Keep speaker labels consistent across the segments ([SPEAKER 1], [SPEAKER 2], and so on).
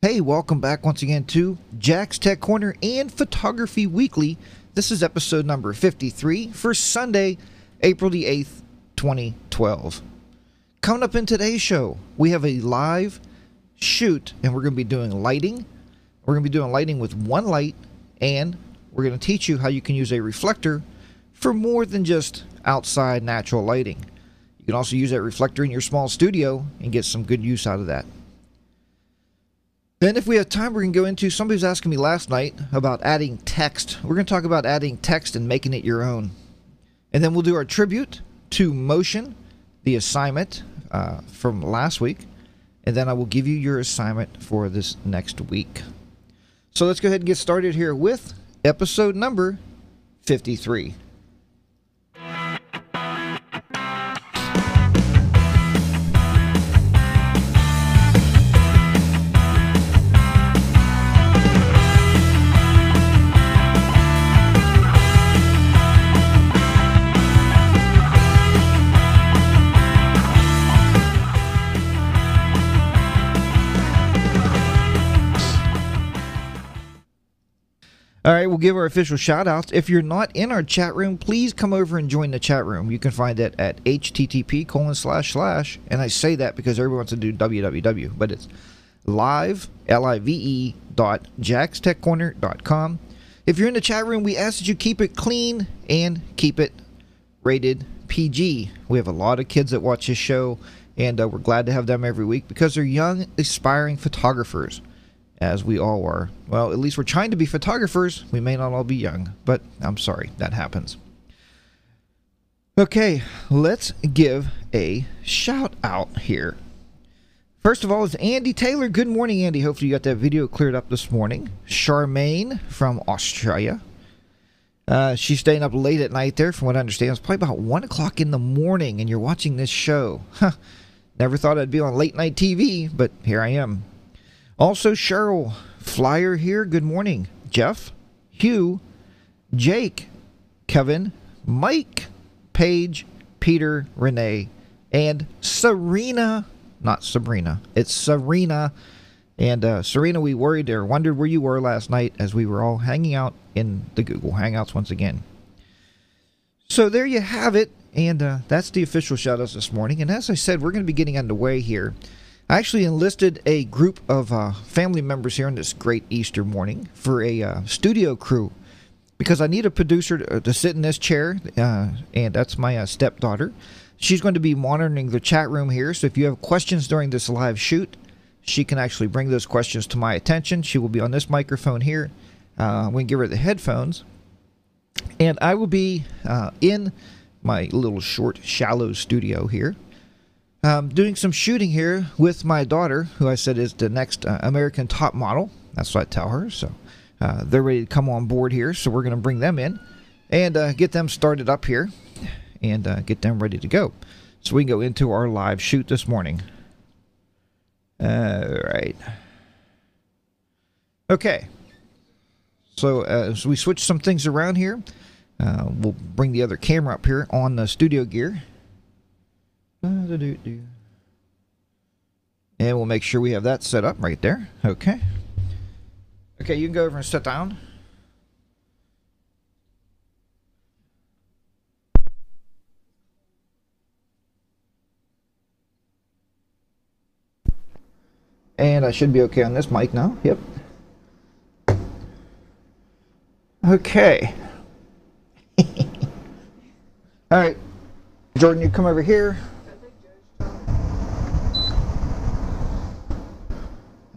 [SPEAKER 1] Hey, welcome back once again to Jack's Tech Corner and Photography Weekly. This is episode number 53 for Sunday, April the 8th, 2012. Coming up in today's show, we have a live shoot, and we're going to be doing lighting. We're going to be doing lighting with one light, and we're going to teach you how you can use a reflector for more than just outside natural lighting. You can also use that reflector in your small studio and get some good use out of that. Then if we have time, we're going to go into, somebody was asking me last night about adding text. We're going to talk about adding text and making it your own. And then we'll do our tribute to Motion, the assignment from last week. And then I will give you your assignment for this next week. So let's go ahead and get started here with episode number 53. All right, we'll give our official shout-outs. If you're not in our chat room, please come over and join the chat room. You can find it at http:// and I say that because everyone wants to do www, but it's live, live.jackstechcorner.com. If you're in the chat room, we ask that you keep it clean and keep it rated PG. We have a lot of kids that watch this show, and we're glad to have them every week because they're young, aspiring photographers. As we all are. Well, at least we're trying to be photographers. We may not all be young, but I'm sorry, that happens. Okay, let's give a shout out here. First of all, it's Andy Taylor. Good morning, Andy. Hopefully you got that video cleared up this morning. Charmaine from Australia. She's staying up late at night there, from what I understand. It's probably about 1 o'clock in the morning, and you're watching this show. Never thought I'd be on late night TV, but here I am. Also, Cheryl Flyer here. Good morning. Jeff, Hugh, Jake, Kevin, Mike, Paige, Peter, Renee, and Serena. Not Sabrina. It's Serena. And Serena, we worried or wondered where you were last night as we were all hanging out in the Google Hangouts once again. So there you have it. And that's the official shout-outs this morning. And as I said, we're going to be getting underway here. I actually enlisted a group of family members here on this great Easter morning for a studio crew because I need a producer to sit in this chair, and that's my stepdaughter. She's going to be monitoring the chat room here, so if you have questions during this live shoot, she can actually bring those questions to my attention. She will be on this microphone here. We can give her the headphones, and I will be in my little short, shallow studio here. Doing some shooting here with my daughter, who I said is the next American top model. That's what I tell her. So they're ready to come on board here. So we're going to bring them in and get them started up here and get them ready to go. So we can go into our live shoot this morning. All right. Okay. So as we switch some things around here, we'll bring the other camera up here on the studio gear. And we'll make sure we have that set up right there. Okay. Okay, you can go over and sit down. And I should be okay on this mic now. Yep. Okay. All right. Jordan, you come over here.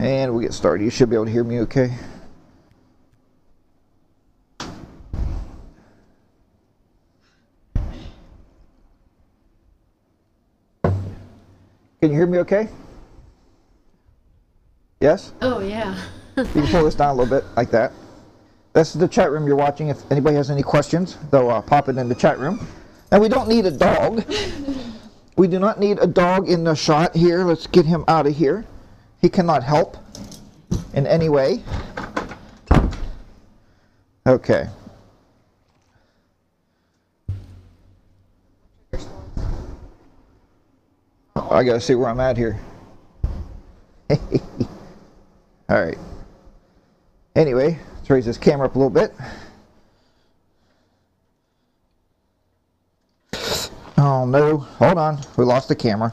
[SPEAKER 1] And we'll get started. You should be able to hear me okay. Can you hear me okay? Yes?
[SPEAKER 2] Oh, yeah.
[SPEAKER 1] You can pull this down a little bit, like that. This is the chat room you're watching. If anybody has any questions, they'll pop it in the chat room. And we don't need a dog. We do not need a dog in the shot here. Let's get him out of here. He cannot help in any way. Okay. I gotta see where I'm at here. Alright. Anyway, let's raise this camera up a little bit. Oh no, hold on. We lost the camera.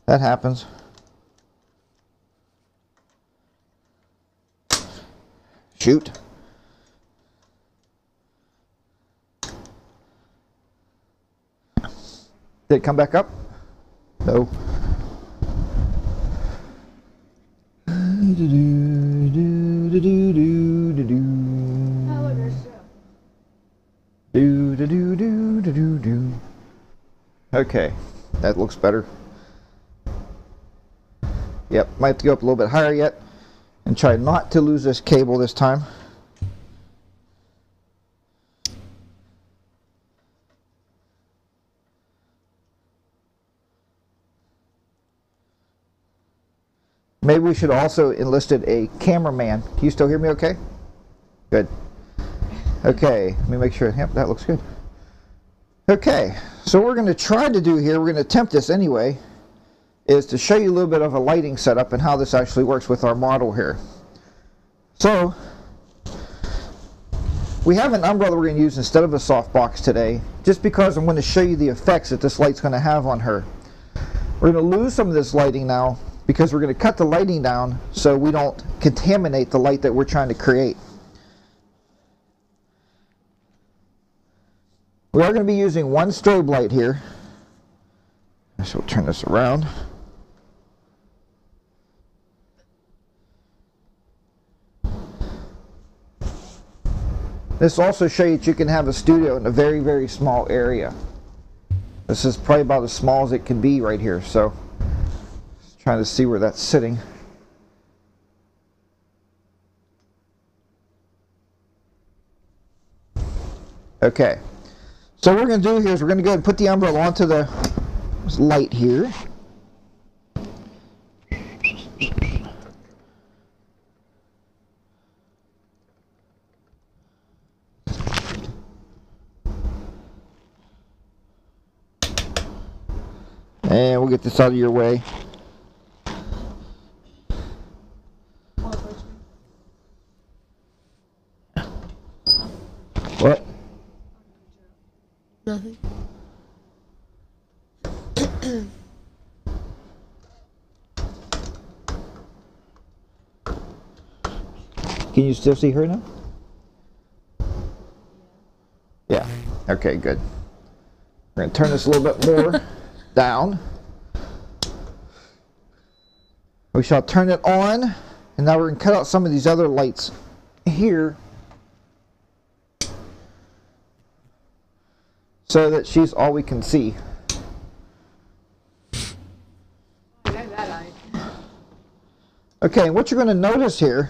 [SPEAKER 1] That happens. Shoot. Did it come back up? No. Okay, that looks better. Yep, might have to go up a little bit higher yet and try not to lose this cable this time. Maybe we should also enlisted a cameraman. Can you still hear me okay? Good. Okay, let me make sure. Yep, that looks good. Okay, so what we're going to try to do here, we're going to attempt this anyway, is to show you a little bit of a lighting setup and how this actually works with our model here. So, we have an umbrella we're going to use instead of a softbox today, just because I'm going to show you the effects that this light's going to have on her. We're going to lose some of this lighting now, because we're going to cut the lighting down so we don't contaminate the light that we're trying to create. We are going to be using one strobe light here. So we'll turn this around. This will also show you that you can have a studio in a very, very small area. This is probably about as small as it can be right here. So trying to see where that's sitting. Okay, so what we're going to do here is we're going to go ahead and put the umbrella onto the light here. And we'll get this out of your way. What?
[SPEAKER 2] Nothing.
[SPEAKER 1] Can you still see her now? Yeah. Okay, good. We're going to turn this a little bit more down. We shall turn it on, and now we're going to cut out some of these other lights here so that she's all we can see. Okay, what you're going to notice here,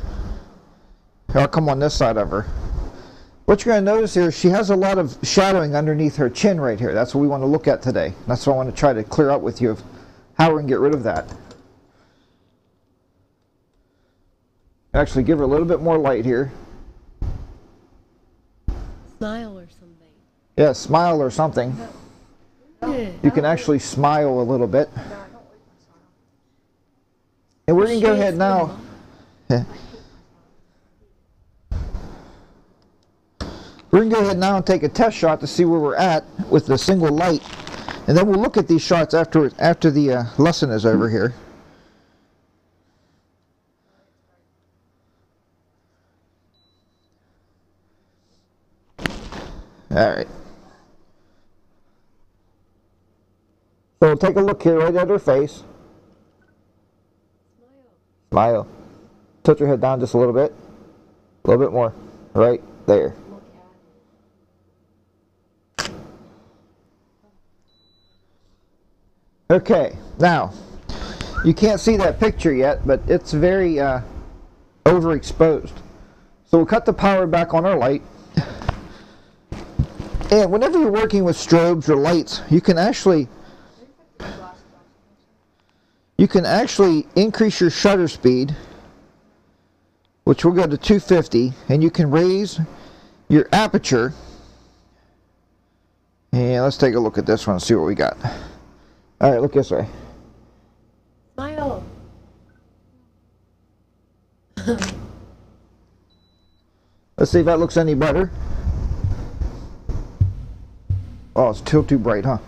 [SPEAKER 1] I'll come on this side of her. What you're going to notice here is she has a lot of shadowing underneath her chin right here. That's what we want to look at today. That's what I want to try to clear up with you of how we're going to get rid of that. Actually, give her a little bit more light here.
[SPEAKER 2] Smile or something.
[SPEAKER 1] Yeah, smile or something. You can actually smile a little bit. And we're going to go ahead now. We're going to go ahead now and take a test shot to see where we're at with the single light. And then we'll look at these shots after the lesson is over here. Alright. So we'll take a look here right at her face. Smile. Tilt your head down just a little bit. A little bit more. Right there. Okay, now, you can't see that picture yet, but it's very overexposed. So we'll cut the power back on our light. And whenever you're working with strobes or lights, you can actually increase your shutter speed, which will go to 250, and you can raise your aperture. And let's take a look at this one and see what we got. Alright, look this way.
[SPEAKER 2] Smile.
[SPEAKER 1] Let's see if that looks any better. Oh, it's still too bright, huh?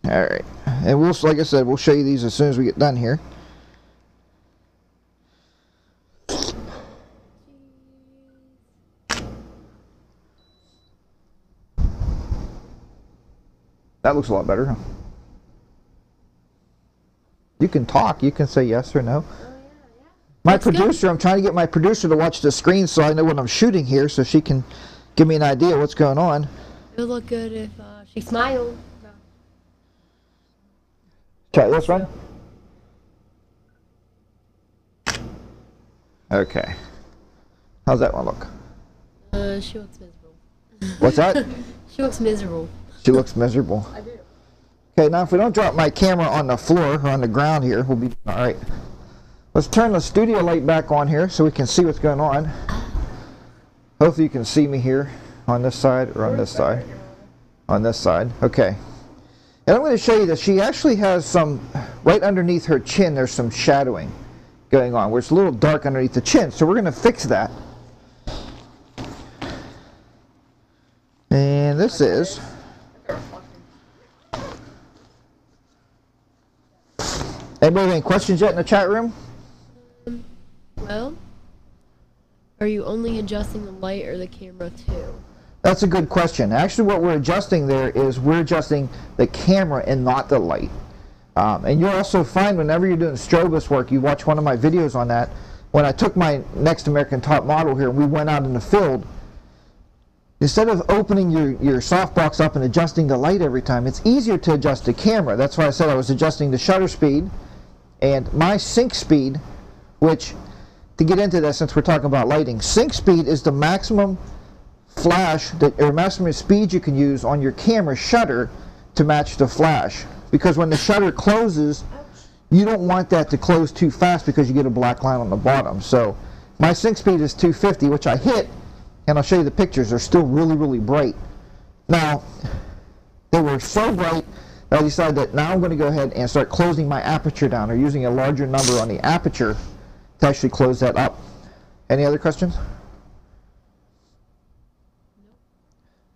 [SPEAKER 1] Alright. And we'll, like I said, we'll show you these as soon as we get done here. That looks a lot better, huh? You can talk. You can say yes or no. My producer, I'm trying to get my producer to watch the screen so I know what I'm shooting here so she can give me an idea what's going on.
[SPEAKER 2] It would look good if she smiled.
[SPEAKER 1] Try this one. Okay. How's that one look?
[SPEAKER 2] She looks miserable.
[SPEAKER 1] What's that?
[SPEAKER 2] She looks miserable.
[SPEAKER 1] She looks miserable.
[SPEAKER 2] I do.
[SPEAKER 1] Okay, now if we don't drop my camera on the floor or on the ground here, we'll be all right. Let's turn the studio light back on here so we can see what's going on. Hopefully you can see me here on this side or on this side. On this side. Okay. And I'm going to show you that she actually has some, right underneath her chin, there's some shadowing going on, where it's a little dark underneath the chin. So we're going to fix that. And this is... Anybody have any questions yet in the chat room?
[SPEAKER 2] Well, are you only adjusting the light or the camera too?
[SPEAKER 1] That's a good question. Actually, what we're adjusting there is we're adjusting the camera and not the light. And you'll also find whenever you're doing strobist work, you watch one of my videos on that. When I took my Next American Top Model here and we went out in the field, instead of opening your softbox up and adjusting the light every time, it's easier to adjust the camera. That's why I said I was adjusting the shutter speed and my sync speed, which, to get into that since we're talking about lighting, sync speed is the maximum flash or maximum speed you can use on your camera shutter to match the flash. Because when the shutter closes, you don't want that to close too fast because you get a black line on the bottom. So my sync speed is 250, which I hit, and I'll show you the pictures. They're still really, really bright. Now, they were so bright that I decided that now I'm going to go ahead and start closing my aperture down, or using a larger number on the aperture to actually close that up. Any other questions?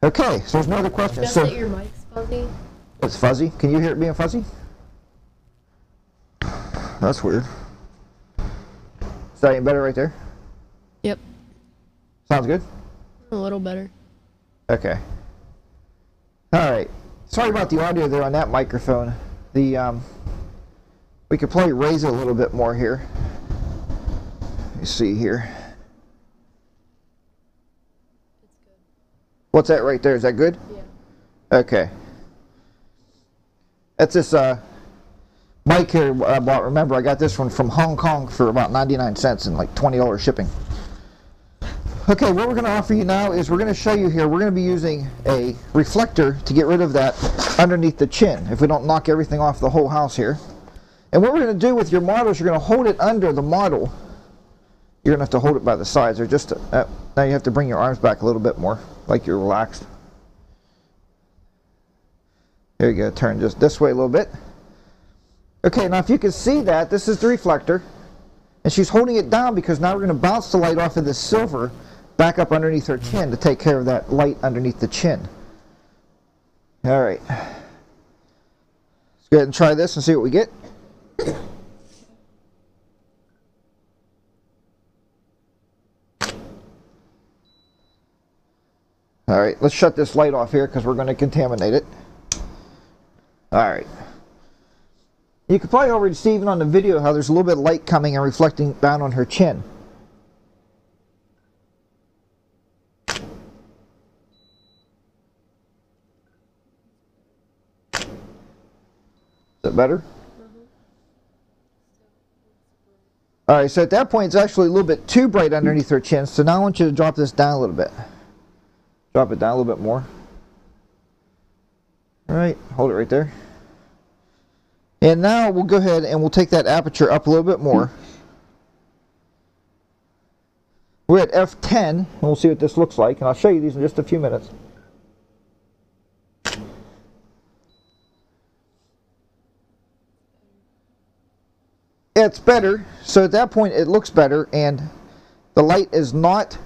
[SPEAKER 1] Okay, so there's no other questions.
[SPEAKER 2] Just that your mic's fuzzy.
[SPEAKER 1] It's fuzzy? Can you hear it being fuzzy? That's weird. Is that any better right there?
[SPEAKER 2] Yep.
[SPEAKER 1] Sounds good?
[SPEAKER 2] A little better.
[SPEAKER 1] Okay. Alright. Sorry about the audio there on that microphone. The we could probably raise it a little bit more here. Let me see here.
[SPEAKER 2] It's good.
[SPEAKER 1] What's that right there? Is that good?
[SPEAKER 2] Yeah.
[SPEAKER 1] Okay. That's this mic here I bought. Remember, I got this one from Hong Kong for about 99 cents and like $20 shipping. Okay, what we're going to offer you now is we're going to show you here, we're going to be using a reflector to get rid of that underneath the chin, if we don't knock everything off the whole house here. And what we're going to do with your model is you're going to hold it under the model. You're going to have to hold it by the sides, or just now you have to bring your arms back a little bit more, like you're relaxed. There you go, turn just this way a little bit. Okay, now if you can see that, this is the reflector. And she's holding it down because now we're going to bounce the light off of this silver back up underneath her chin to take care of that light underneath the chin. Alright. Let's go ahead and try this and see what we get. Alright, let's shut this light off here because we're going to contaminate it. Alright. You can probably already see even on the video how there's a little bit of light coming and reflecting down on her chin. Is that better? Alright, so at that point it's actually a little bit too bright underneath her chin, so now I want you to drop this down a little bit. Drop it down a little bit more. Alright, hold it right there. And now we'll go ahead and we'll take that aperture up a little bit more. We're at f10, and we'll see what this looks like, and I'll show you these in just a few minutes. Yeah, it's better. So at that point it looks better, and the light is not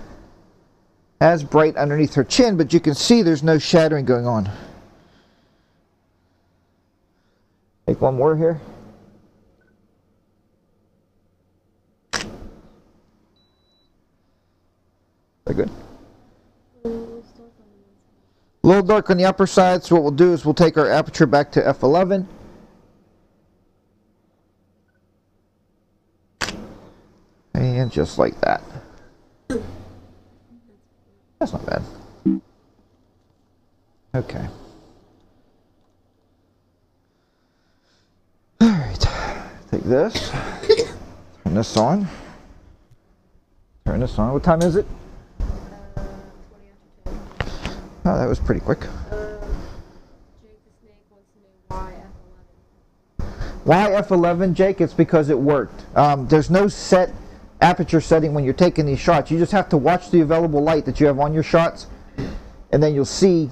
[SPEAKER 1] as bright underneath her chin, but you can see there's no shadowing going on. Take one more here. That good? A little dark on the upper side, so what we'll do is we'll take our aperture back to f11. And just like that. That's not bad. Okay. Alright. Take this. Turn this on. Turn this on. What time is it?
[SPEAKER 2] 20 after 10.
[SPEAKER 1] Oh, that was pretty quick.
[SPEAKER 2] Jake the Snake wants to know why F11.
[SPEAKER 1] Why f11, Jake? It's because it worked. There's no set aperture setting when you're taking these shots. You just have to watch the available light that you have on your shots, and then you'll see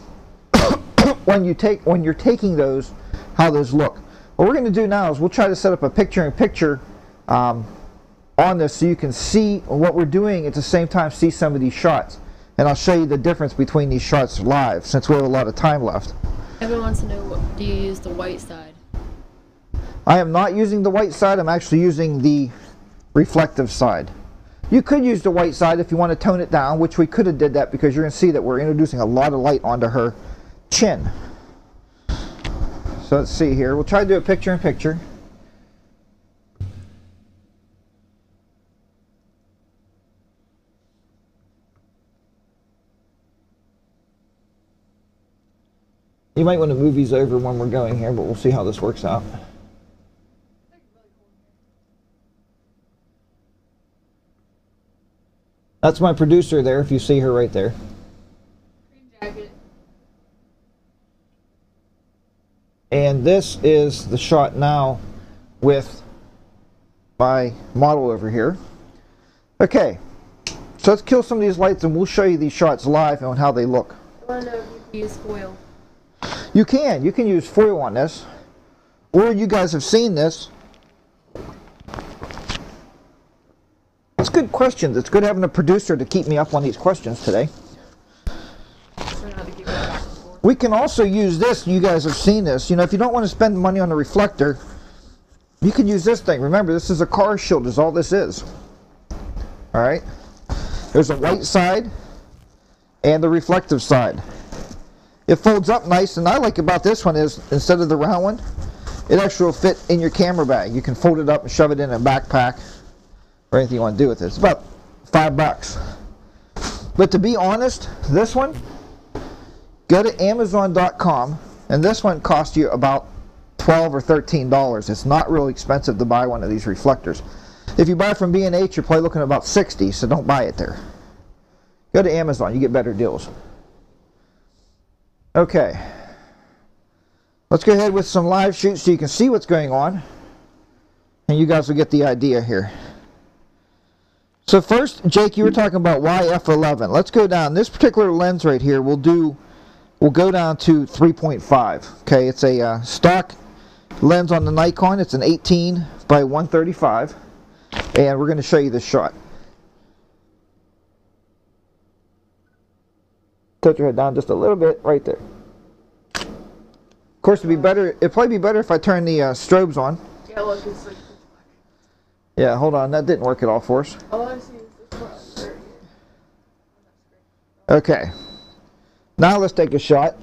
[SPEAKER 1] when you're taking those, how those look. What we're going to do now is we'll try to set up a picture-in-picture on this so you can see what we're doing at the same time, see some of these shots. And I'll show you the difference between these shots live, since we have a lot of time left.
[SPEAKER 2] Everyone wants to know, do you use the white side?
[SPEAKER 1] I am not using the white side. I'm actually using the reflective side. You could use the white side if you want to tone it down, which we could have did that, because you're going to see that we're introducing a lot of light onto her chin. So let's see here. We'll try to do a picture-in-picture. You might want to move these over when we're going here, but we'll see how this works out. That's my producer there, if you see her right there.
[SPEAKER 2] Green jacket.
[SPEAKER 1] And this is the shot now with my model over here. Okay, so let's kill some of these lights and we'll show you these shots live and how they look.
[SPEAKER 2] I want to know if you can use foil.
[SPEAKER 1] You can use foil on this, or you guys have seen this. It's good questions. It's good having a producer to keep me up on these questions today. We can also use this. You guys have seen this. You know, if you don't want to spend money on a reflector, you can use this thing. Remember, this is a car shield is all this is. Alright? There's a white side and the reflective side. It folds up nice, and I like about this one is, instead of the round one, it actually will fit in your camera bag. You can fold it up and shove it in a backpack or anything you want to do with it. It's about $5. But to be honest, this one, go to Amazon.com, and this one costs you about $12 or $13. It's not really expensive to buy one of these reflectors. If you buy it from B&H, you're probably looking at about $60, so don't buy it there. Go to Amazon, you get better deals. Okay, let's go ahead with some live shoots so you can see what's going on, and you guys will get the idea here. So first, Jake, you were talking about why f11. Let's go down. This particular lens right here, we'll go down to 3.5. Okay, it's a stock lens on the Nikon. It's an 18 by 135, and we're going to show you this shot. Tilt your head down just a little bit right there. Of course, it'd probably be better if I turn the strobes on.
[SPEAKER 2] Yeah, look, it's like...
[SPEAKER 1] Yeah, hold on, that didn't work at all for us.
[SPEAKER 2] All I see is this one.
[SPEAKER 1] Okay, now let's take a shot.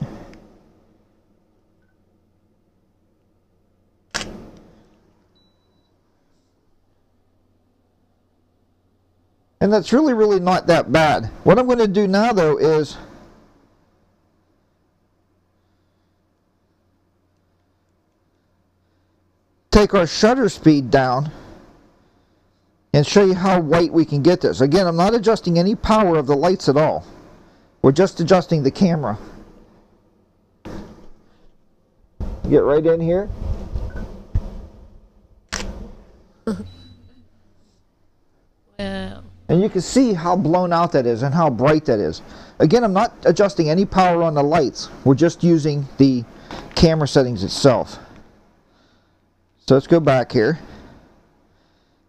[SPEAKER 1] And that's really not that bad. What I'm going to do now, though, is take our shutter speed down and show you how white we can get this. Again, I'm not adjusting any power of the lights at all. We're just adjusting the camera. Get right in here.
[SPEAKER 2] Wow.
[SPEAKER 1] And you can see how blown out that is and how bright that is. Again, I'm not adjusting any power on the lights. We're just using the camera settings itself. So let's go back here.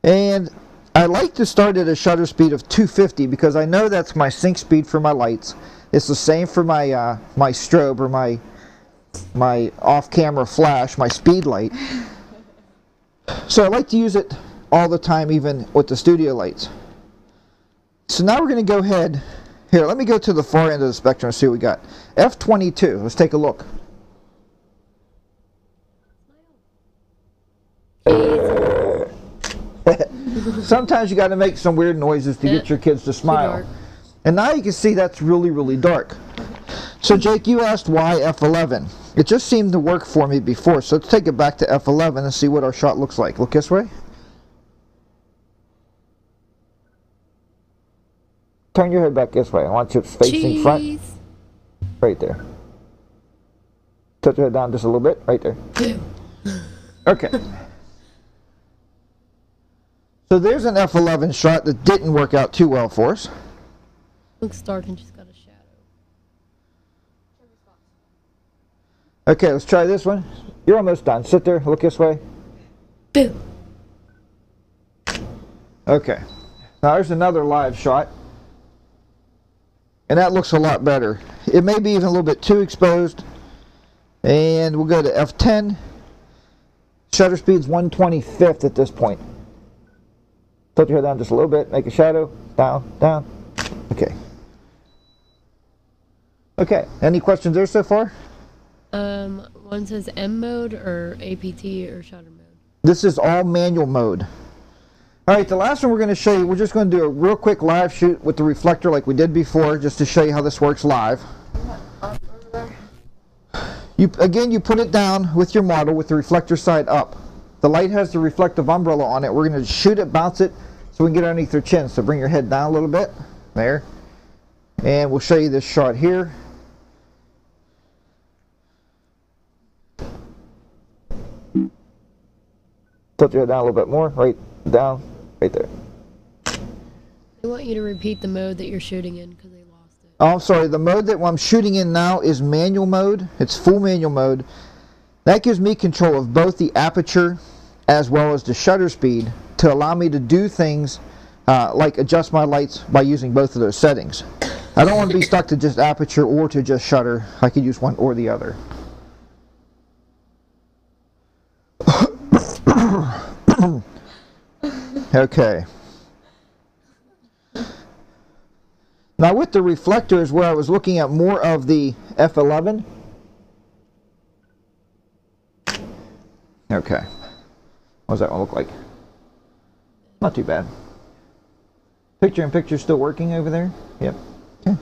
[SPEAKER 1] And I like to start at a shutter speed of 250 because I know that's my sync speed for my lights. It's the same for my my strobe or my off-camera flash, my speed light. So I like to use it all the time, even with the studio lights. So now we're going to go ahead. Here, let me go to the far end of the spectrum and see what we got. F22. Let's take a look. Sometimes you got to make some weird noises to get your kids to smile. And now you can see that's really, really dark. So Jake, you asked why F11. It just seemed to work for me before. So let's take it back to F11 and see what our shot looks like. Look this way. Turn your head back this way. I want you facing front. Right there. Touch your head down just a little bit. Right there. Okay. So there's an F11 shot that didn't work out too well for us.
[SPEAKER 2] Looks dark and just got a shadow.
[SPEAKER 1] Okay, let's try this one. You're almost done. Sit there. Look this way.
[SPEAKER 2] Boom.
[SPEAKER 1] Okay. Now there's another live shot. And that looks a lot better. It may be even a little bit too exposed. And we'll go to F10. Shutter speed's 1/25th at this point. Tilt your head down just a little bit. Make a shadow. Down, down. Okay. Okay. Any questions there so far?
[SPEAKER 2] One says M mode or APT or shutter mode.
[SPEAKER 1] This is all manual mode. All right, the last one we're going to show you, we're just going to do a real quick live shoot with the reflector like we did before, just to show you how this works live. Again, you put it down with your model with the reflector side up. The light has the reflective umbrella on it. We're going to shoot it, bounce it, so we can get underneath their chin. So bring your head down a little bit. There. And we'll show you this shot here. Tilt your head down a little bit more. Right down. Right there.
[SPEAKER 2] They want you to repeat the mode that you're shooting in because they lost it.
[SPEAKER 1] Oh, I'm sorry. The mode that I'm shooting in now is manual mode. It's full manual mode. That gives me control of both the aperture as well as the shutter speed to allow me to do things like adjust my lights by using both of those settings. I don't want to be stuck to just aperture or to just shutter. I could use one or the other. Okay. Now with the reflector is where I was looking at more of the F11. Okay. What does that one look like? Not too bad. Picture-in-picture still working over there? Yep. Okay.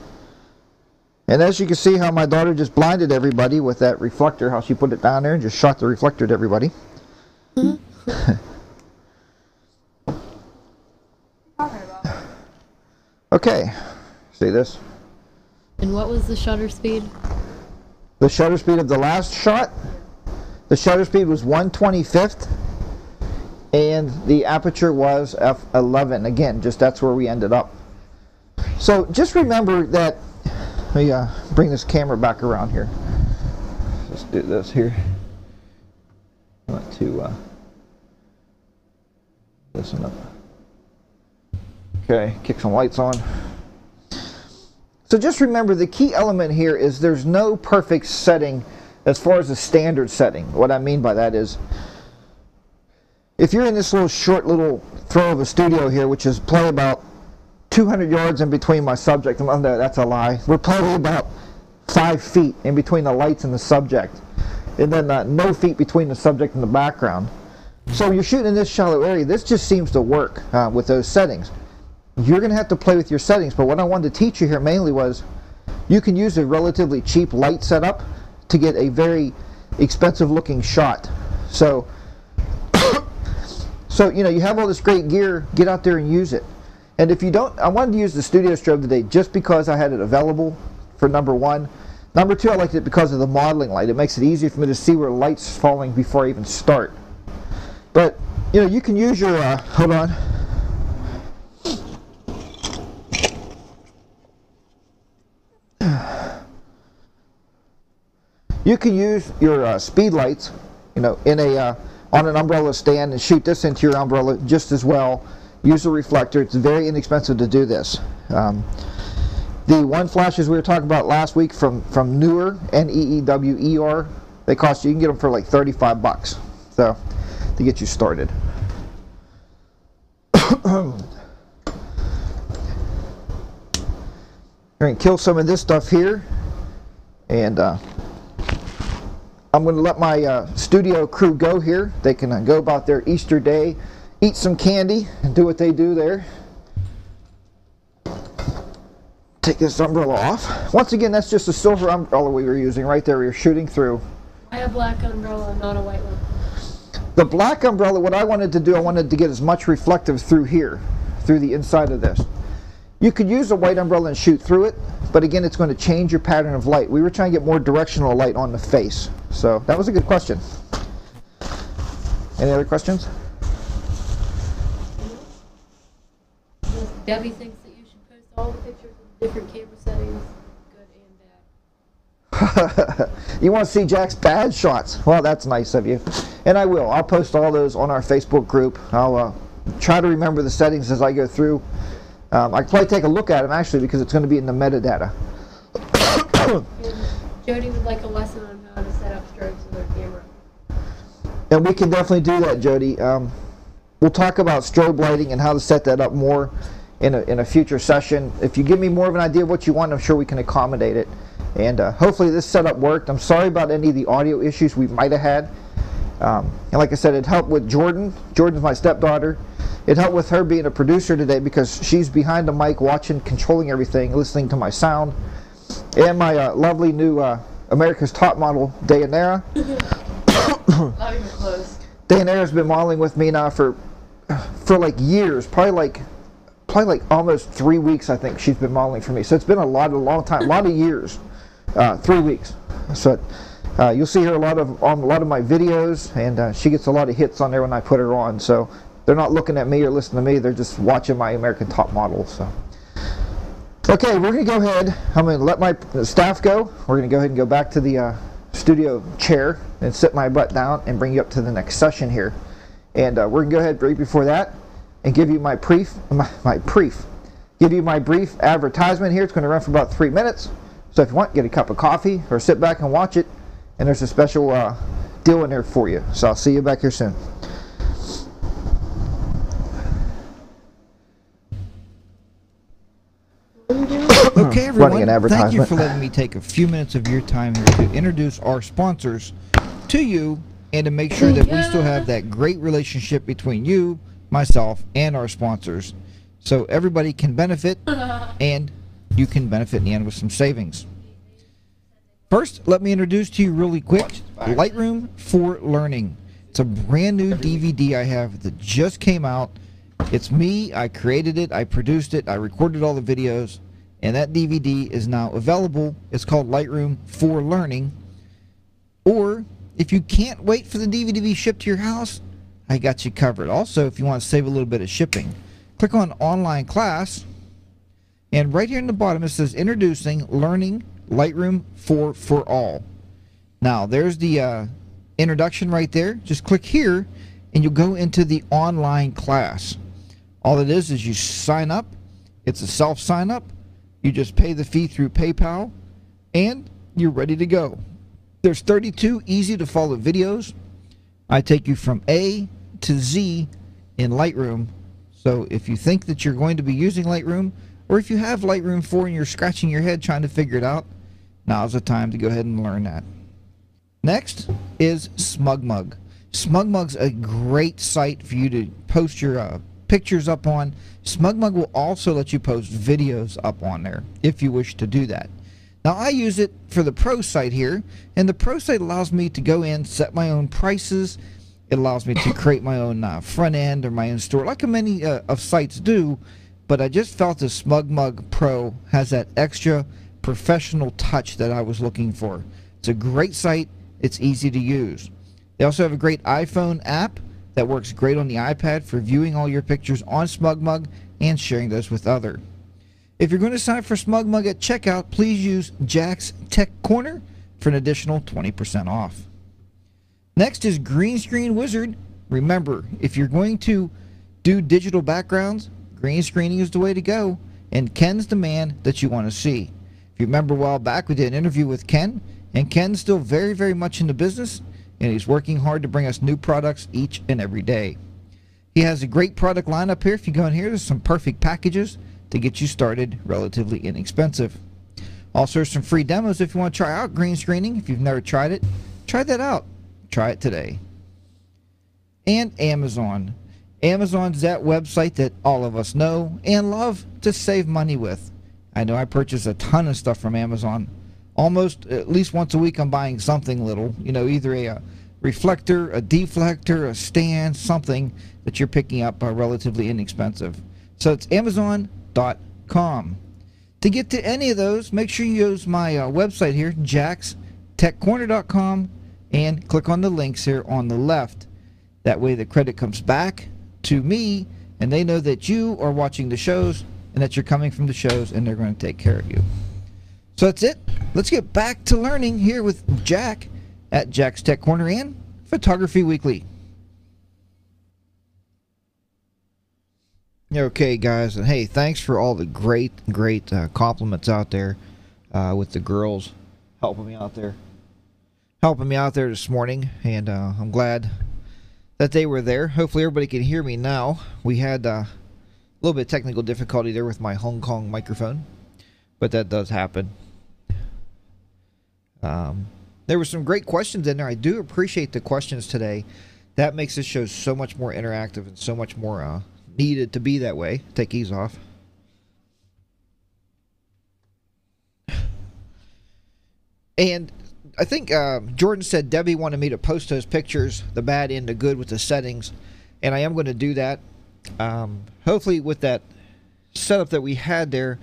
[SPEAKER 1] And as you can see how my daughter just blinded everybody with that reflector, how she put it down there and just shot the reflector at everybody. Okay. See this?
[SPEAKER 2] And what was the shutter speed?
[SPEAKER 1] The shutter speed of the last shot? The shutter speed was 1/25th. And the aperture was f11. Again, just that's where we ended up. So just remember that, let me bring this camera back around here. Let's do this here. I want to listen up. Okay, kick some lights on. So just remember the key element here is there's no perfect setting as far as a standard setting. What I mean by that is, if you're in this little short little throw of a studio here, which is probably about 200 yards in between my subject, no, that's a lie. We're probably about 5 feet in between the lights and the subject. And then no feet between the subject and the background. So you're shooting in this shallow area. This just seems to work with those settings. You're going to have to play with your settings, but what I wanted to teach you here mainly was you can use a relatively cheap light setup to get a very expensive looking shot. So you know, you have all this great gear, get out there and use it. And if you don't, I wanted to use the studio strobe today just because I had it available for number one. Number two, I liked it because of the modeling light. It makes it easier for me to see where the light's falling before I even start. But, you know, you can use your, hold on. You can use your speed lights, you know, in a on an umbrella stand and shoot this into your umbrella just as well. Use a reflector. It's very inexpensive to do this. The one flashes we were talking about last week from Neewer, Neewer, they cost you can get them for like 35 bucks. So to get you started. We're going to kill some of this stuff here, and I'm going to let my studio crew go here. They can go about their Easter day, eat some candy, and do what they do there. Take this umbrella off. Once again, that's just a silver umbrella we were using right there. We were shooting through.
[SPEAKER 2] I have black umbrella, not a white one.
[SPEAKER 1] The black umbrella, what I wanted to do, I wanted to get as much reflective through here, through the inside of this. You could use a white umbrella and shoot through it, but again, it's going to change your pattern of light. We were trying to get more directional light on the face. So that was a good question. Any other questions?
[SPEAKER 2] Debbie thinks that you should post all the pictures of different camera settings, good and bad.
[SPEAKER 1] You want to see Jack's bad shots? Well, that's nice of you. And I will. I'll post all those on our Facebook group. I'll try to remember the settings as I go through. I can probably take a look at them actually because it's going to be in the metadata.
[SPEAKER 2] Jody would like a lesson on how to set up strobes with her camera.
[SPEAKER 1] And we can definitely do that, Jody. We'll talk about strobe lighting and how to set that up more in a future session. If you give me more of an idea of what you want, I'm sure we can accommodate it. And hopefully this setup worked. I'm sorry about any of the audio issues we might have had. And like I said, it helped with Jordan. Jordan's my stepdaughter. It helped with her being a producer today because she's behind the mic watching, controlling everything, listening to my sound. And my lovely new America's Top Model, Dayanara.
[SPEAKER 2] Not even close.
[SPEAKER 1] Dayanara's been modeling with me now for like years, probably like almost 3 weeks. I think she's been modeling for me. So it's been a long time, a lot of years. 3 weeks. So you'll see her on a lot of my videos, and she gets a lot of hits on there when I put her on. So they're not looking at me or listening to me, they're just watching my American Top Model. So okay, we're going to go ahead. I'm going to let my staff go. We're going to go ahead and go back to the studio chair and sit my butt down and bring you up to the next session here. And we're going to go ahead right before that and give you my brief advertisement here. It's going to run for about 3 minutes. So if you want, get a cup of coffee or sit back and watch it. And there's a special deal in there for you. So I'll see you back here soon.
[SPEAKER 3] Okay, everyone, thank you for
[SPEAKER 1] advertisement.
[SPEAKER 3] letting me take a few minutes of your time here to introduce our sponsors to you and to make sure that we still have that great relationship between you, myself, and our sponsors, so everybody can benefit and you can benefit in the end with some savings. First, let me introduce to you really quick Lightroom for Learning. It's a brand new DVD I have that just came out. It's me, I created it, I produced it, I recorded all the videos, and that DVD is now available. It's called Lightroom for Learning. Or if you can't wait for the DVD to be shipped to your house, I got you covered. Also, if you want to save a little bit of shipping, click on Online Class, and right here in the bottom it says Introducing Learning Lightroom for All. Now there's the introduction right there. Just click here and you'll go into the online class. All it is you sign up. It's a self sign up. You just pay the fee through PayPal and you're ready to go. There's 32 easy to follow videos. I take you from A to Z in Lightroom. So if you think that you're going to be using Lightroom, or if you have Lightroom 4 and you're scratching your head trying to figure it out, now's the time to go ahead and learn that. Next is SmugMug. SmugMug's a great site for you to post your pictures up on. SmugMug will also let you post videos up on there if you wish to do that. Now I use it for the Pro site here, and the Pro site allows me to go in, set my own prices. It allows me to create my own front end or my own store, like many of sites do. But I just felt the SmugMug Pro has that extra professional touch that I was looking for. It's a great site. It's easy to use. They also have a great iPhone app that works great on the iPad for viewing all your pictures on SmugMug and sharing those with others. If you're going to sign up for SmugMug at checkout, please use Jack's Tech Corner for an additional 20% off. Next is Green Screen Wizard Remember, if you're going to do digital backgrounds, green screening is the way to go, and Ken's the man that you want to see. If you remember a while back, we did an interview with Ken, and Ken's still very, very much in the business, and he's working hard to bring us new products each and every day. He has a great product lineup here. If you go in here, there's some perfect packages to get you started relatively inexpensive. Also, there's some free demos if you want to try out green screening. If you've never tried it, try that out. Try it today. And Amazon. Amazon's that website that all of us know and love to save money with. I know I purchase a ton of stuff from Amazon. Almost at least once a week I'm buying something little. You know, either a reflector, a deflector, a stand, something that you're picking up relatively inexpensive. So it's Amazon.com. To get to any of those, make sure you use my website here, jackstechcorner.com, and click on the links here on the left. That way the credit comes back to me, and they know that you are watching the shows and that you're coming from the shows, and they're going to take care of you. So that's it. Let's get back to learning here with Jack at Jack's Tech Corner and Photography Weekly.
[SPEAKER 1] Okay, guys, and hey, thanks for all the great compliments out there with the girls helping me out there this morning, and I'm glad that they were there. Hopefully everybody can hear me now. We had a little bit of technical difficulty there with my Hong Kong microphone, but that does happen. There were some great questions in there. I do appreciate the questions today. That makes this show so much more interactive and so much more needed to be that way. Take these off. And I think Jordan said Debbie wanted me to post those pictures, the bad and the good with the settings, and I am going to do that. Hopefully with that setup that we had there,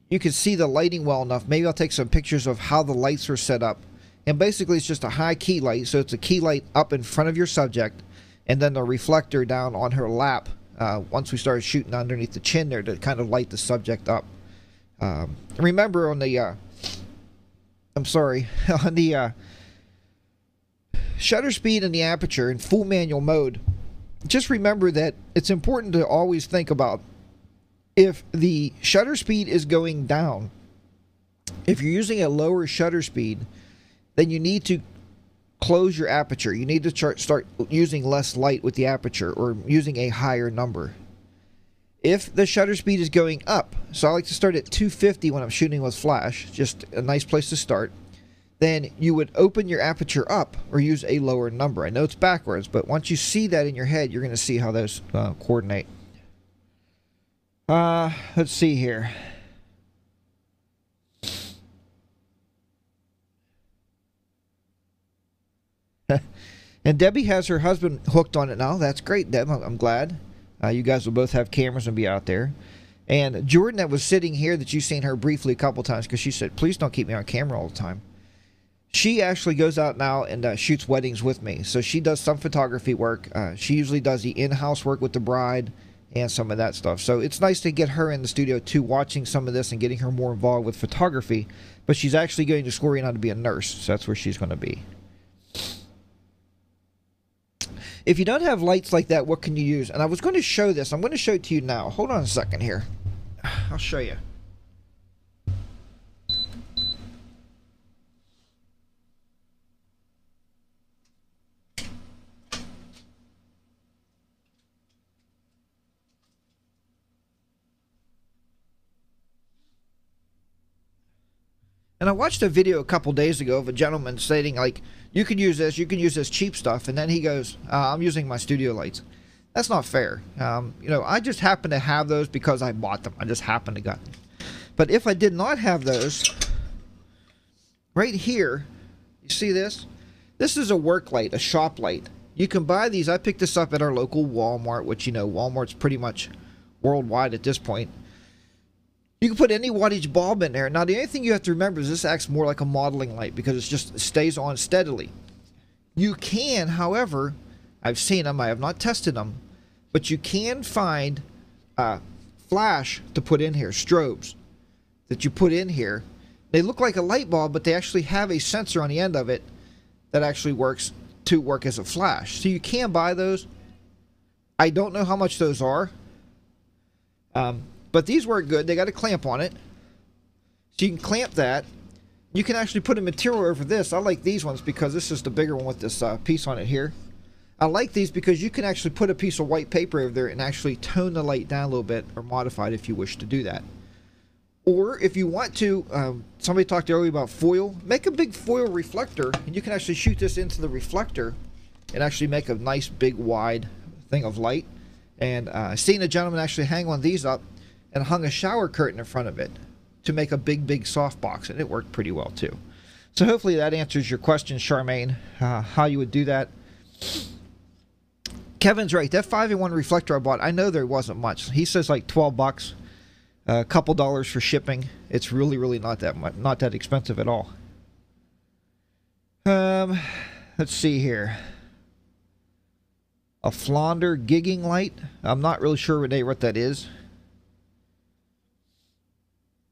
[SPEAKER 1] you can see the lighting well enough. Maybe I'll take some pictures of how the lights are set up. And basically it's just a high key light, so it's a key light up in front of your subject, and then the reflector down on her lap once we started shooting underneath the chin there to kind of light the subject up. Remember on the on the shutter speed and the aperture in full manual mode, just remember that it's important to always think about if the shutter speed is going down. If you're using a lower shutter speed, then you need to close your aperture. You need to start using less light with the aperture or using a higher number. If the shutter speed is going up, so I like to start at 250 when I'm shooting with flash, just a nice place to start, then you would open your aperture up or use a lower number. I know it's backwards, but once you see that in your head, you're going to see how those coordinate. Let's see here. And Debbie has her husband hooked on it now. That's great, Deb. I'm glad. You guys will both have cameras and be out there. And Jordan, that was sitting here, that you've seen her briefly a couple times because she said, please don't keep me on camera all the time. She actually goes out now and shoots weddings with me. So she does some photography work. She usually does the in-house work with the bride and some of that stuff. So it's nice to get her in the studio too, watching some of this and getting her more involved with photography. But she's actually going to school right now to be a nurse. So that's where she's going to be. If you don't have lights like that, what can you use? And I was going to show this. I'm going to show it to you now. Hold on a second here. I'll show you. And I watched a video a couple days ago of a gentleman stating, like, you can use this cheap stuff. And then he goes, I'm using my studio lights. That's not fair. You know, I just happen to have those because I bought them. I just happen to got them. But if I did not have those, right here, you see this? This is a work light, a shop light. You can buy these. I picked this up at our local Walmart, which, you know, Walmart's pretty much worldwide at this point. You can put any wattage bulb in there. Now, the only thing you have to remember is this acts more like a modeling light because it stays on steadily. You can, however, I've seen them, I have not tested them, but you can find flash to put in here, strobes that you put in here. They look like a light bulb, but they actually have a sensor on the end of it that actually works to work as a flash. So you can buy those. I don't know how much those are. But these work good. They got a clamp on it. So you can clamp that. You can actually put a material over this. I like these ones because this is the bigger one with this piece on it here. I like these because you can actually put a piece of white paper over there and actually tone the light down a little bit, or modify it if you wish to do that. Or if you want to, somebody talked earlier about foil. Make a big foil reflector, and you can actually shoot this into the reflector and actually make a nice big wide thing of light. And I've seen a gentleman actually hang one of these up and hung a shower curtain in front of it to make a big softbox, and it worked pretty well too. So hopefully that answers your question, Charmaine, how you would do that. Kevin's right. That 5-in-1 reflector I bought, I know there wasn't much. He says like 12 bucks, a couple dollars for shipping. It's really not that much, not that expensive at all. Let's see here. A Flonder gigging light. I'm not really sure, Renee, what that is.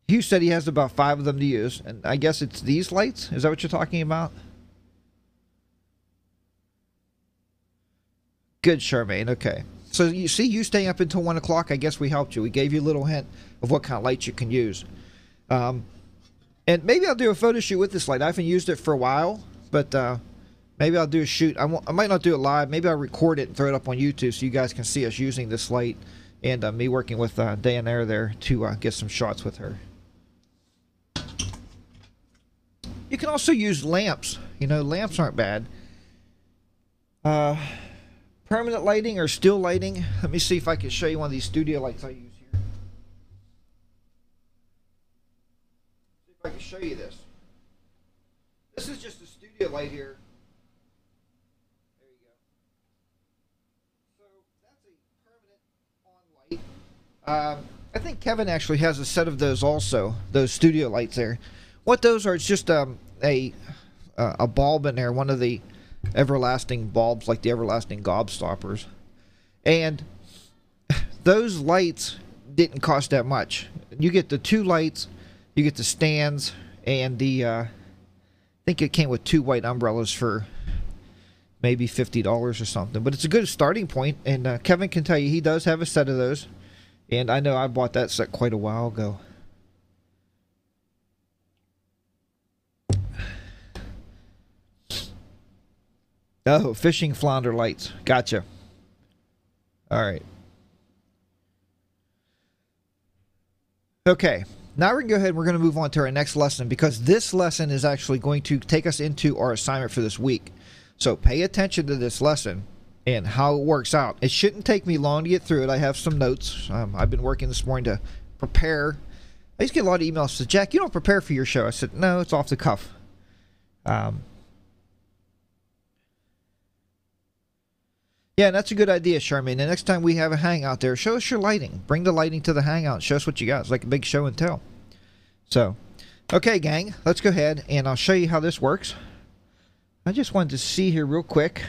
[SPEAKER 1] Hugh said he has about 5 of them to use, and I guess it's these lights? Is that what you're talking about? Good, Charmaine. Okay. So you see, you staying up until 1 o'clock, I guess we helped you. We gave you a little hint of what kind of lights you can use. And maybe I'll do a photo shoot with this light. I haven't used it for a while, but maybe I'll do a shoot. I might not do it live. Maybe I'll record it and throw it up on YouTube so you guys can see us using this light, and me working with Diana there to get some shots with her. You can also use lamps. You know, lamps aren't bad. Permanent lighting or still lighting. Let me see if I can show you one of these studio lights I use here. See if I can show you this. This is just a studio light here. There you go. So that's a permanent on light. I think Kevin actually has a set of those also. Those studio lights there. What those are, it's just a bulb in there, one of the everlasting bulbs, like the everlasting gobstoppers. And those lights didn't cost that much. You get the 2 lights, you get the stands, and the I think it came with 2 white umbrellas for maybe $50 or something. But it's a good starting point, and Kevin can tell you he does have a set of those. And I know I bought that set quite a while ago. Oh, fishing flounder lights. Gotcha. All right. Okay. Now we're going to go ahead and we're going to move on to our next lesson, because this lesson is actually going to take us into our assignment for this week. So pay attention to this lesson and how it works out. It shouldn't take me long to get through it. I have some notes. I've been working this morning to prepare. I used to get a lot of emails that said, Jack, you don't prepare for your show. I said, no, it's off the cuff. Yeah, that's a good idea, Charmaine. The next time we have a hangout there, show us your lighting. Bring the lighting to the hangout. Show us what you got. It's like a big show and tell. So, okay, gang. Let's go ahead, and I'll show you how this works. I just wanted to see here real quick.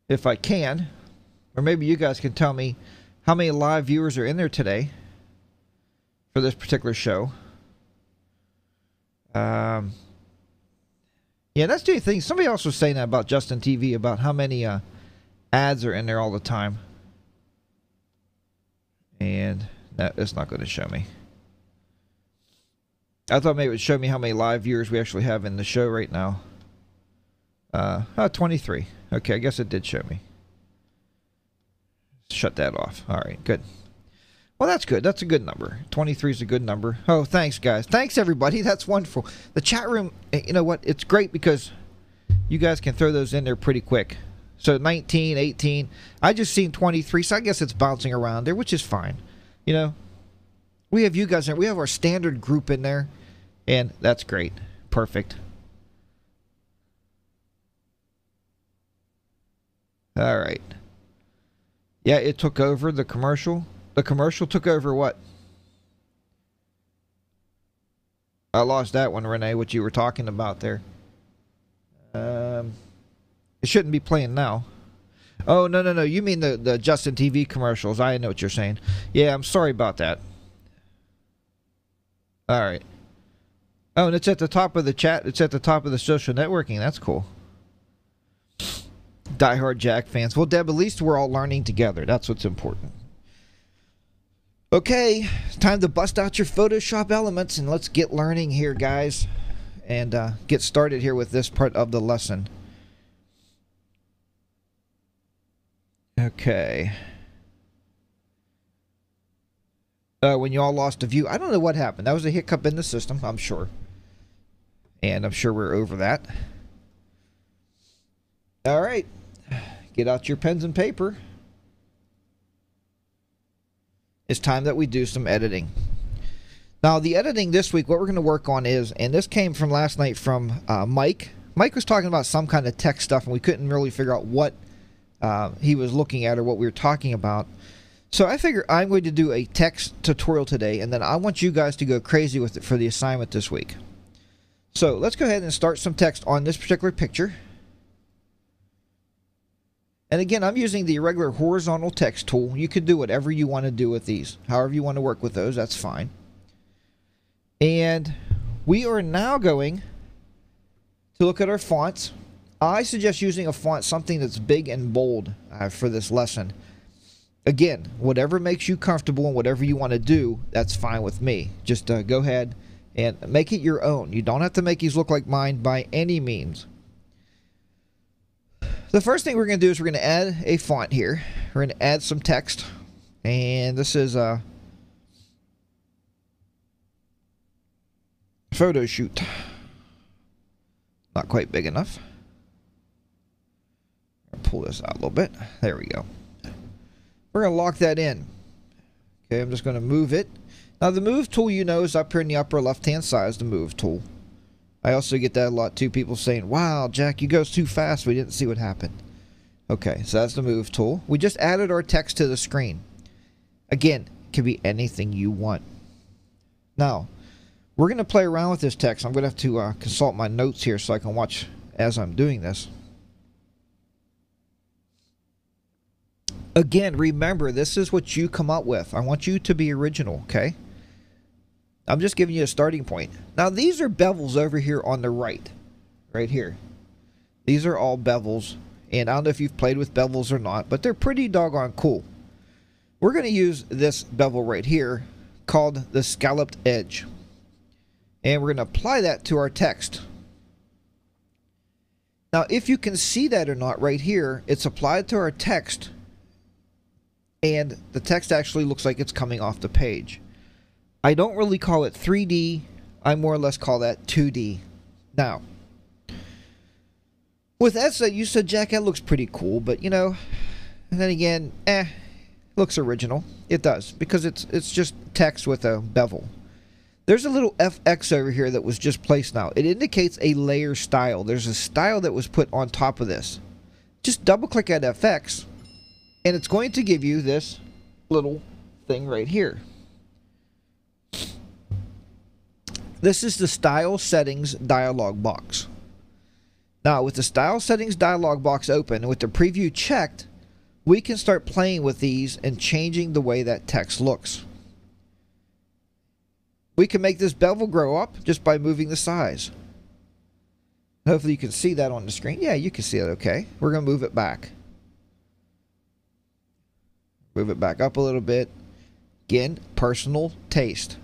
[SPEAKER 1] If I can, or maybe you guys can tell me how many live viewers are in there today for this particular show. Yeah, that's the thing. Somebody else was saying that about Justin TV, about how many ads are in there all the time. And that's not going to show me. I thought maybe it would show me how many live viewers we actually have in the show right now. 23. Okay, I guess it did show me. Shut that off. All right, good. Well, that's good. That's a good number. 23 is a good number. Oh, thanks, guys. Thanks, everybody. That's wonderful. The chat room, you know what? It's great because you guys can throw those in there pretty quick. So 19, 18. I just seen 23, so I guess it's bouncing around there, which is fine. You know, we have you guys in there. We have our standard group in there, and that's great. Perfect. All right. Yeah, it took over the commercial. The commercial took over what? I lost that one, Renee, what you were talking about there. It shouldn't be playing now. Oh, no. You mean the Justin TV commercials. I know what you're saying. Yeah, I'm sorry about that. All right. Oh, and it's at the top of the chat. It's at the top of the social networking. That's cool. Diehard Jack fans. Well, Deb, at least we're all learning together. That's what's important. Okay, it's time to bust out your Photoshop elements and let's get learning here, guys. And get started here with this part of the lesson. Okay. When you all lost a view, I don't know what happened. That was a hiccup in the system, I'm sure. And I'm sure we're over that. All right. Get out your pens and paper. It's time that we do some editing. Now, the editing this week, what we're going to work on is, and this came from last night from Mike. Mike was talking about some kind of tech stuff, and we couldn't really figure out what he was looking at or what we were talking about. So I figure I'm going to do a text tutorial today, and then I want you guys to go crazy with it for the assignment this week. So let's go ahead and start some text on this particular picture. And again, I'm using the regular horizontal text tool. You could do whatever you want to do with these. However you want to work with those, that's fine. And we are now going to look at our fonts. I suggest using a font, something that's big and bold for this lesson. Again, whatever makes you comfortable and whatever you want to do, that's fine with me. Just go ahead and make it your own. You don't have to make these look like mine by any means. The first thing we're going to do is we're going to add a font here. We're going to add some text. And this is a photo shoot. Not quite big enough. Pull this out a little bit. There we go. We're going to lock that in. Okay, I'm just going to move it. Now the move tool, you know, is up here in the upper left hand side is the move tool. I also get that a lot too. People saying, wow, Jack, you go too fast. We didn't see what happened. Okay, so that's the move tool. We just added our text to the screen. Again, it can be anything you want. Now, we're going to play around with this text. I'm going to have to consult my notes here so I can watch as I'm doing this. Again, remember, this is what you come up with. I want you to be original, okay? I'm just giving you a starting point. Now, these are bevels over here on the right here. These are all bevels, and I don't know if you've played with bevels or not, but they're pretty doggone cool. We're going to use this bevel right here called the scalloped edge, and we're going to apply that to our text. Now, if you can see that or not right here, it's applied to our text, and the text actually looks like it's coming off the page. I don't really call it 3D. I more or less call that 2D. Now, with that said, you said, Jack, that looks pretty cool, but you know, and then again, it looks original. It does, because it's just text with a bevel. There's a little FX over here that was just placed now. It indicates a layer style. There's a style that was put on top of this. Just double click at FX, and it's going to give you this little thing right here. This is the Style Settings dialog box. Now, with the Style Settings dialog box open and with the preview checked, we can start playing with these and changing the way that text looks. We can make this bevel grow up just by moving the size. Hopefully you can see that on the screen. Yeah, you can see it okay. We're going to move it back. Move it back up a little bit. Again, personal taste.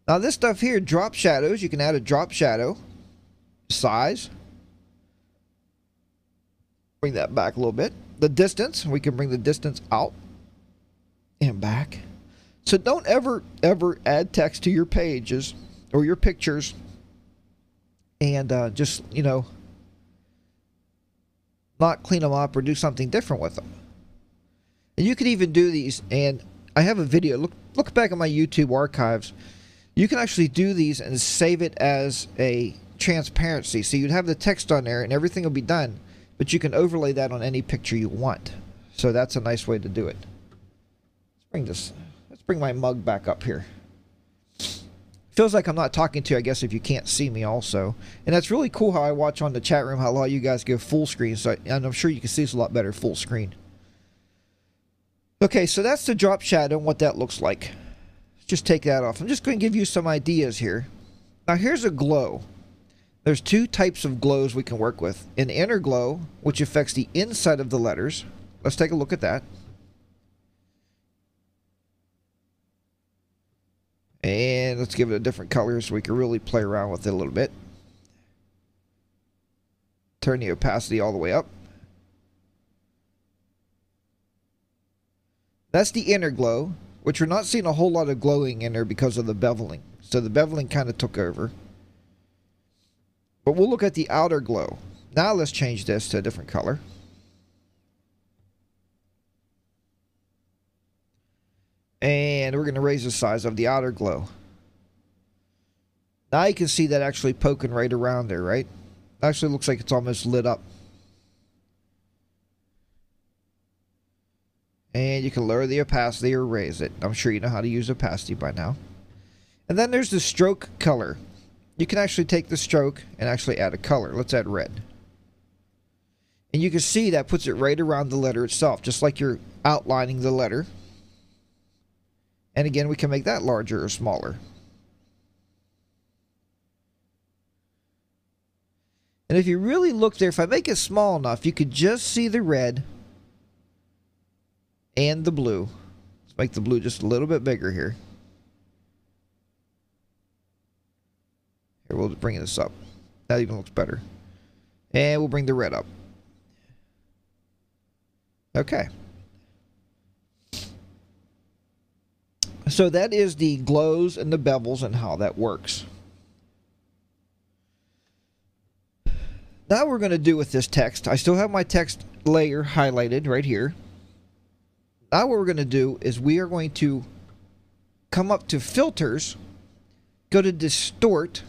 [SPEAKER 1] Now this stuff here, drop shadows, you can add a drop shadow. Size. Bring that back a little bit. The distance, we can bring the distance out and back. So don't ever add text to your pages or your pictures and just, you know, not clean them up or do something different with them. And you can even do these, and I have a video. Look back at my YouTube archives. You can actually do these and save it as a transparency. So you'd have the text on there and everything will be done, but you can overlay that on any picture you want. So that's a nice way to do it. Let's bring my mug back up here. Feels like I'm not talking to you, I guess, if you can't see me also. And that's really cool how I watch on the chat room how a lot of you guys go full screen. So and I'm sure you can see this a lot better full screen. Okay, so that's the drop shadow and what that looks like. Just take that off. I'm just going to give you some ideas here. Now here's a glow. There's two types of glows we can work with. An inner glow, which affects the inside of the letters. Let's take a look at that. And let's give it a different color so we can really play around with it a little bit. Turn the opacity all the way up. That's the inner glow, which we're not seeing a whole lot of glowing in there because of the beveling. So the beveling kind of took over. But we'll look at the outer glow. Now let's change this to a different color. And we're going to raise the size of the outer glow. Now you can see that actually poking right around there, right? Actually looks like it's almost lit up. And you can lower the opacity or raise it. I'm sure you know how to use opacity by now. And then there's the stroke color. You can actually take the stroke and actually add a color. Let's add red. And you can see that puts it right around the letter itself, just like you're outlining the letter. And again, we can make that larger or smaller. And if you really look there, if I make it small enough, you could just see the red and the blue. Let's make the blue just a little bit bigger here. Here, we'll bring this up. That even looks better. And we'll bring the red up. Okay. So that is the glows and the bevels and how that works. Now we're going to do with this text, I still have my text layer highlighted right here. Now what we're going to do is we are going to come up to filters, go to distort,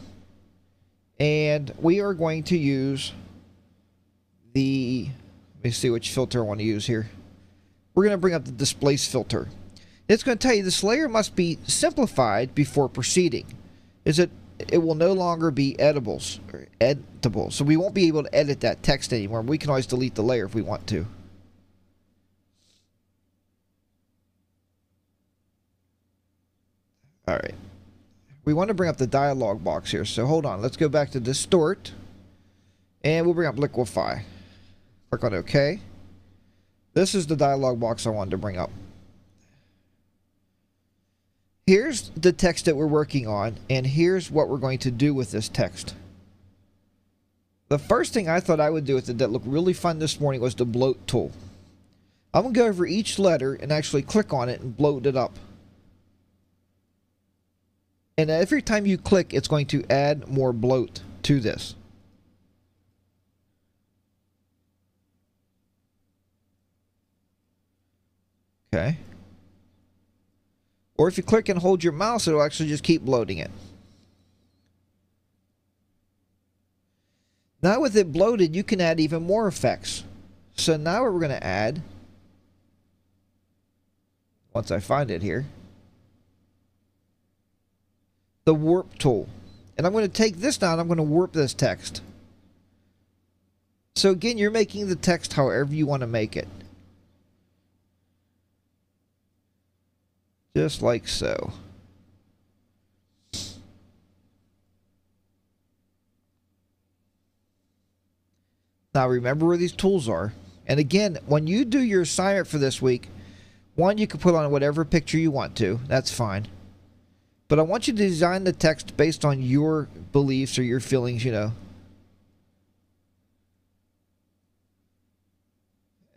[SPEAKER 1] and we are going to use the, let me see which filter I want to use here. We're going to bring up the displace filter. It's going to tell you this layer must be simplified before proceeding. It will no longer be editable. So we won't be able to edit that text anymore. We can always delete the layer if we want to. Alright. We want to bring up the dialog box here. So hold on. Let's go back to distort. And we'll bring up liquefy. Click on OK. This is the dialog box I wanted to bring up. Here's the text that we're working on, and here's what we're going to do with this text. The first thing I thought I would do with it that looked really fun this morning was the bloat tool. I'm going to go over each letter and actually click on it and bloat it up. And every time you click, it's going to add more bloat to this. Okay. Or if you click and hold your mouse, it'll actually just keep bloating it. Now with it bloated, you can add even more effects. So now what we're going to add, once I find it here, the warp tool. And I'm going to take this now and I'm going to warp this text. So again, you're making the text however you want to make it. Just like so. Now remember where these tools are. And again, when you do your assignment for this week, one, you can put on whatever picture you want to. That's fine. But I want you to design the text based on your beliefs or your feelings, you know.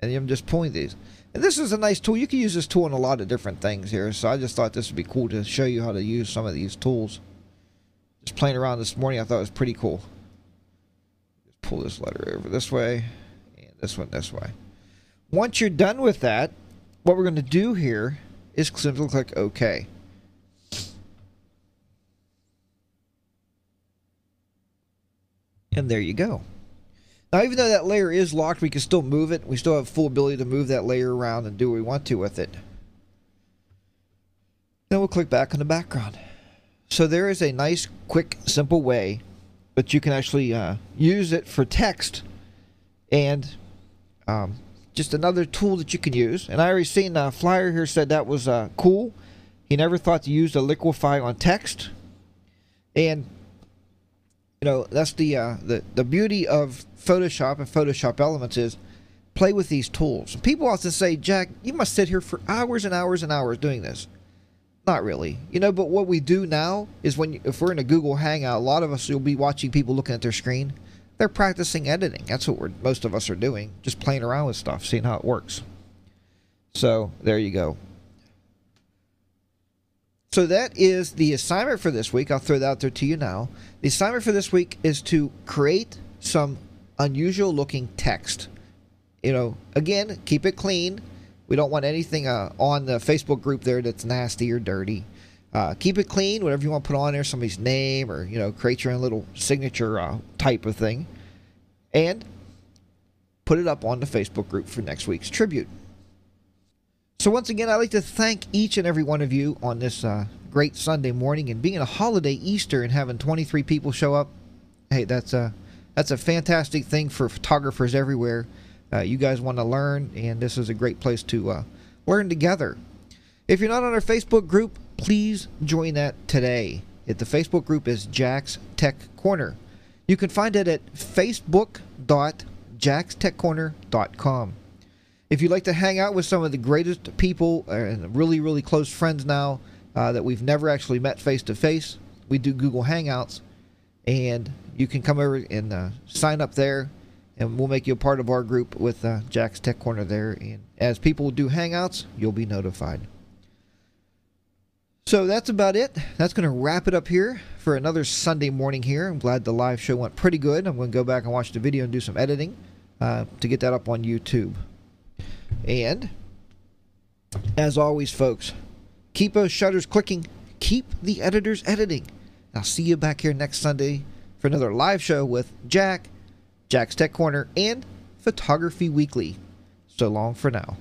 [SPEAKER 1] And I'm just pulling these. And this is a nice tool. You can use this tool in a lot of different things here. So I just thought this would be cool to show you how to use some of these tools. Just playing around this morning, I thought it was pretty cool. Just pull this letter over this way and this one this way. Once you're done with that, what we're going to do here is simply click OK. And there you go. Now, even though that layer is locked, we can still move it. We still have full ability to move that layer around and do what we want to with it. Then we'll click back on the background. So there is a nice, quick, simple way that you can actually use it for text. And just another tool that you can use. And I already seen Flyer here said that was cool. He never thought to use the liquefy on text. And You know, that's the beauty of Photoshop and Photoshop Elements is play with these tools. People often say, Jack, you must sit here for hours and hours and hours doing this. Not really. You know, but what we do now is if we're in a Google Hangout, a lot of us will be watching people looking at their screen. They're practicing editing. That's what most of us are doing, just playing around with stuff, seeing how it works. So there you go. So that is the assignment for this week. I'll throw that out there to you now. The assignment for this week is to create some unusual looking text. You know, again, keep it clean. We don't want anything on the Facebook group there that's nasty or dirty. Keep it clean. Whatever you want to put on there, somebody's name, or, you know, create your own little signature type of thing. And put it up on the Facebook group for next week's tribute. So once again, I'd like to thank each and every one of you on this great Sunday morning, and being a holiday Easter and having 23 people show up. Hey, that's a fantastic thing for photographers everywhere. You guys want to learn, and this is a great place to learn together. If you're not on our Facebook group, please join that today. The Facebook group is Jack's Tech Corner. You can find it at facebook.jackstechcorner.com. If you'd like to hang out with some of the greatest people and really, really close friends now that we've never actually met face-to-face, we do Google Hangouts, and you can come over and sign up there, and we'll make you a part of our group with Jack's Tech Corner there. And as people do Hangouts, you'll be notified. So that's about it. That's going to wrap it up here for another Sunday morning here. I'm glad the live show went pretty good. I'm going to go back and watch the video and do some editing to get that up on YouTube. And as always, folks, keep those shutters clicking. Keep the editors editing. I'll see you back here next Sunday for another live show with Jack's Tech Corner, and Photography Weekly. So long for now.